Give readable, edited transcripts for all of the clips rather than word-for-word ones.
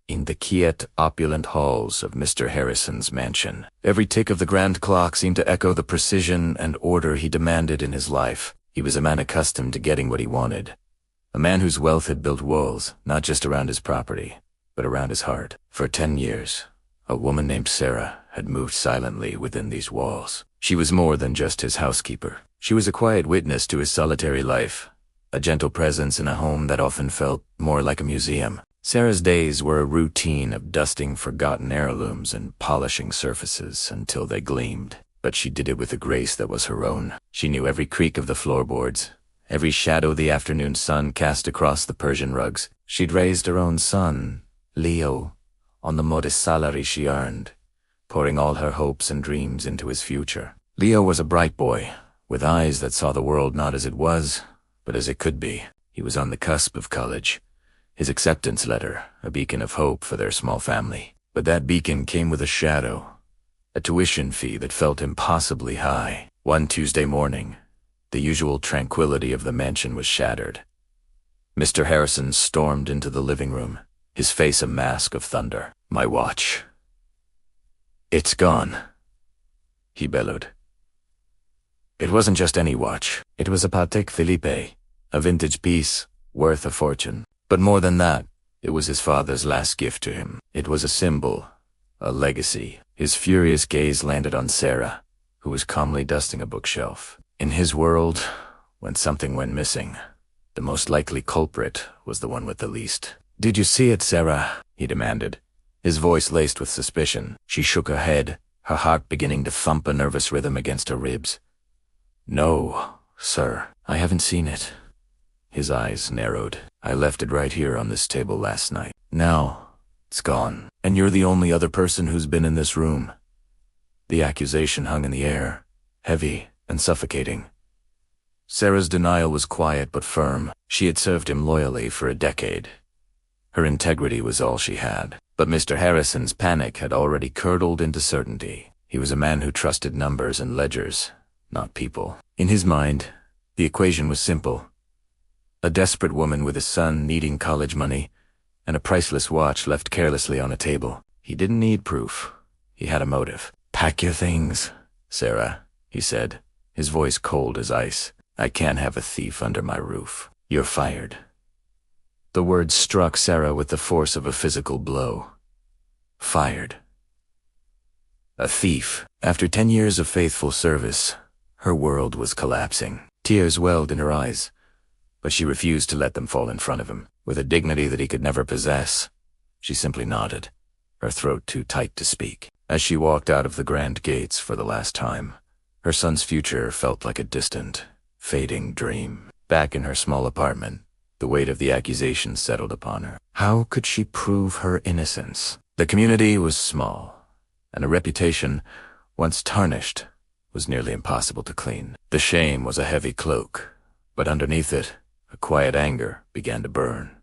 in the quiet, opulent halls of Mr. Harrison's mansion. Every tick of the grand clock seemed to echo the precision and order he demanded in his life. He was a man accustomed to getting what he wanted. A man whose wealth had built walls, not just around his property, but around his heart. For 10 years, a woman named Sarah had moved silently within these walls. She was more than just his housekeeper. She was a quiet witness to his solitary life, a gentle presence in a home that often felt more like a museum. Sarah's days were a routine of dusting forgotten heirlooms and polishing surfaces until they gleamed. But she did it with a grace that was her own. She knew every creak of the floorboards, every shadow the afternoon sun cast across the Persian rugs. She'd raised her own son, Leo, on the modest salary she earned, pouring all her hopes and dreams into his future. Leo was a bright boy, with eyes that saw the world not as it was, but as it could be. He was on the cusp of college, his acceptance letter a beacon of hope for their small family. But that beacon came with a shadow, a tuition fee that felt impossibly high. One Tuesday morning, the usual tranquility of the mansion was shattered. Mr. Harrison stormed into the living room, his face a mask of thunder. "My watch. It's gone," he bellowed. It wasn't just any watch. It was a Patek Philippe, a vintage piece, worth a fortune. But more than that, it was his father's last gift to him. It was a symbol, a legacy. His furious gaze landed on Sarah, who was calmly dusting a bookshelf. In his world, when something went missing, the most likely culprit was the one with the least. "Did you see it, Sarah?" he demanded, his voice laced with suspicion. She shook her head, her heart beginning to thump a nervous rhythm against her ribs. "No, sir, I haven't seen it." His eyes narrowed. "I left it right here on this table last night. Now, it's gone. And you're the only other person who's been in this room." The accusation hung in the air, heavy and suffocating. Sarah's denial was quiet but firm. She had served him loyally for a decade. Her integrity was all she had. But Mr. Harrison's panic had already curdled into certainty. He was a man who trusted numbers and ledgers, not people. In his mind, the equation was simple. A desperate woman with a son needing college money, and a priceless watch left carelessly on a table. He didn't need proof. He had a motive. "Pack your things, Sarah," he said, his voice cold as ice. "I can't have a thief under my roof. You're fired." The words struck Sarah with the force of a physical blow. Fired. A thief. After 10 years of faithful service, her world was collapsing. Tears welled in her eyes, but she refused to let them fall in front of him. With a dignity that he could never possess, she simply nodded, her throat too tight to speak. As she walked out of the grand gates for the last time, her son's future felt like a distant, fading dream. Back in her small apartment, the weight of the accusation settled upon her. How could she prove her innocence? The community was small, and a reputation, once tarnished, was nearly impossible to clean. The shame was a heavy cloak, but underneath it, a quiet anger began to burn.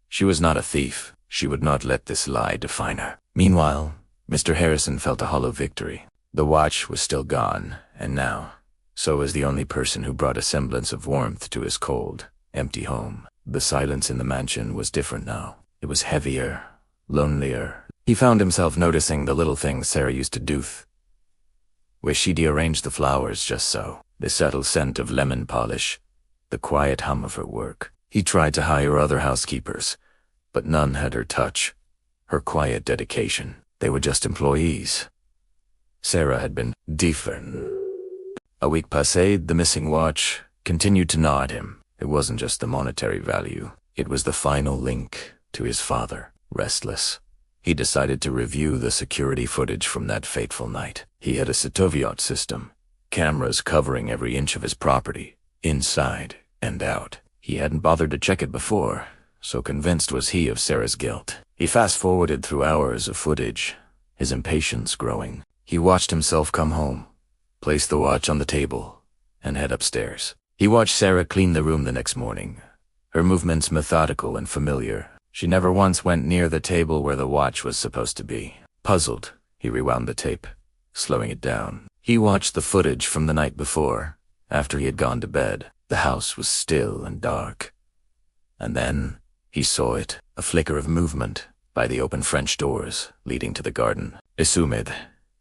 She was not a thief. She would not let this lie define her. Meanwhile, Mr. Harrison felt a hollow victory. The watch was still gone, and now, so was the only person who brought a semblance of warmth to his cold, empty home. The silence in the mansion was different now. It was heavier, lonelier. He found himself noticing the little things Sarah used to do, where she'd arrange the flowers just so, the subtle scent of lemon polish, the quiet hum of her work. He tried to hire other housekeepers, but none had her touch, her quiet dedication. They were just employees. Sarah had been different. A week passé, the missing watch continued to gnaw at him. It wasn't just the monetary value. It was the final link to his father. Restless, he decided to review the security footage from that fateful night. He had a Sotoviot system, cameras covering every inch of his property, inside and out. He hadn't bothered to check it before, so convinced was he of Sarah's guilt. He fast-forwarded through hours of footage, his impatience growing. He watched himself come home, place the watch on the table, and head upstairs. He watched Sarah clean the room the next morning, her movements methodical and familiar. She never once went near the table where the watch was supposed to be. Puzzled, he rewound the tape, slowing it down. He watched the footage from the night before, after he had gone to bed. The house was still and dark. And then he saw it, a flicker of movement, by the open French doors leading to the garden, Isumid,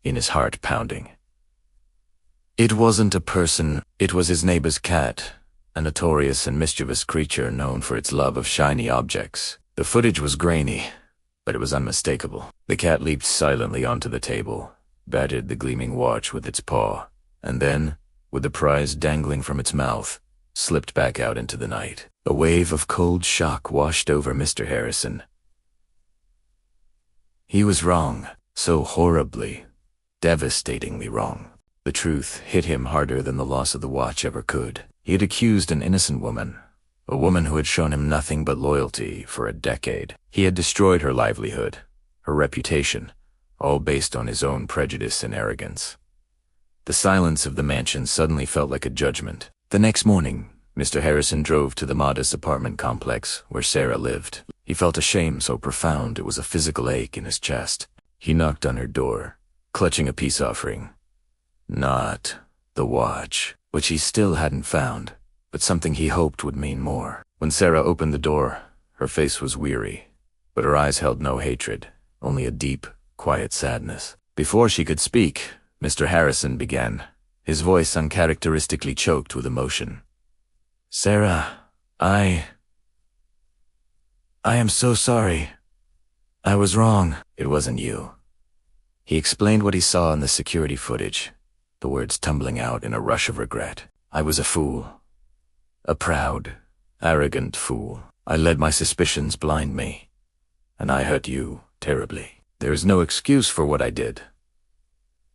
in his heart pounding. It wasn't a person, it was his neighbor's cat, a notorious and mischievous creature known for its love of shiny objects. The footage was grainy, but it was unmistakable. The cat leaped silently onto the table, batted the gleaming watch with its paw, and then, with the prize dangling from its mouth, slipped back out into the night. A wave of cold shock washed over Mr. Harrison. He was wrong, so horribly, devastatingly wrong. The truth hit him harder than the loss of the watch ever could. He had accused an innocent woman, a woman who had shown him nothing but loyalty for a decade. He had destroyed her livelihood, her reputation, all based on his own prejudice and arrogance. The silence of the mansion suddenly felt like a judgment. The next morning, Mr. Harrison drove to the modest apartment complex where Sarah lived. He felt a shame so profound it was a physical ache in his chest. He knocked on her door, clutching a peace offering. Not the watch, which he still hadn't found, but something he hoped would mean more. When Sarah opened the door, her face was weary, but her eyes held no hatred, only a deep, quiet sadness. Before she could speak, Mr. Harrison began, his voice uncharacteristically choked with emotion. "Sarah, I am so sorry. I was wrong." "It wasn't you." He explained what he saw in the security footage, the words tumbling out in a rush of regret. "I was a fool. A proud, arrogant fool. I let my suspicions blind me. And I hurt you terribly. There is no excuse for what I did."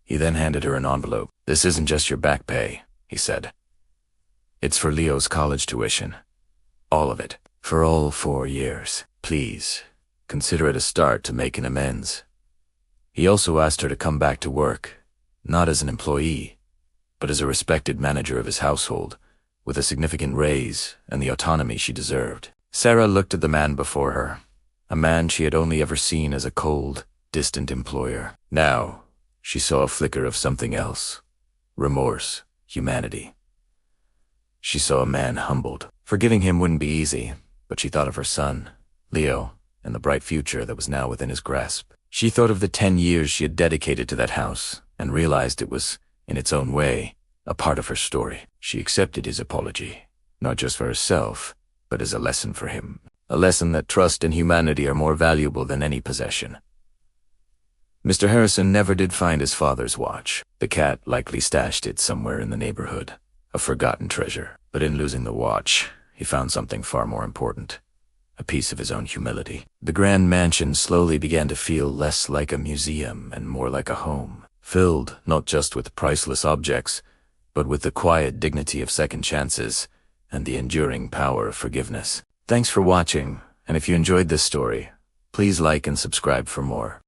He then handed her an envelope. "This isn't just your back pay," he said. "It's for Leo's college tuition. All of it. For all 4 years. Please, consider it a start to making amends." He also asked her to come back to work, not as an employee, but as a respected manager of his household, with a significant raise and the autonomy she deserved. Sarah looked at the man before her, a man she had only ever seen as a cold, distant employer. Now, she saw a flicker of something else. Remorse, humanity. She saw a man humbled. Forgiving him wouldn't be easy, but she thought of her son, Leo, and the bright future that was now within his grasp. She thought of the 10 years she had dedicated to that house, and realized it was, in its own way, a part of her story. She accepted his apology, not just for herself, but as a lesson for him. A lesson that trust and humanity are more valuable than any possession. Mr. Harrison never did find his father's watch. The cat likely stashed it somewhere in the neighborhood, a forgotten treasure. But in losing the watch, he found something far more important, a piece of his own humility. The grand mansion slowly began to feel less like a museum and more like a home, filled not just with priceless objects, but with the quiet dignity of second chances and the enduring power of forgiveness. Thanks for watching, and if you enjoyed this story, please like and subscribe for more.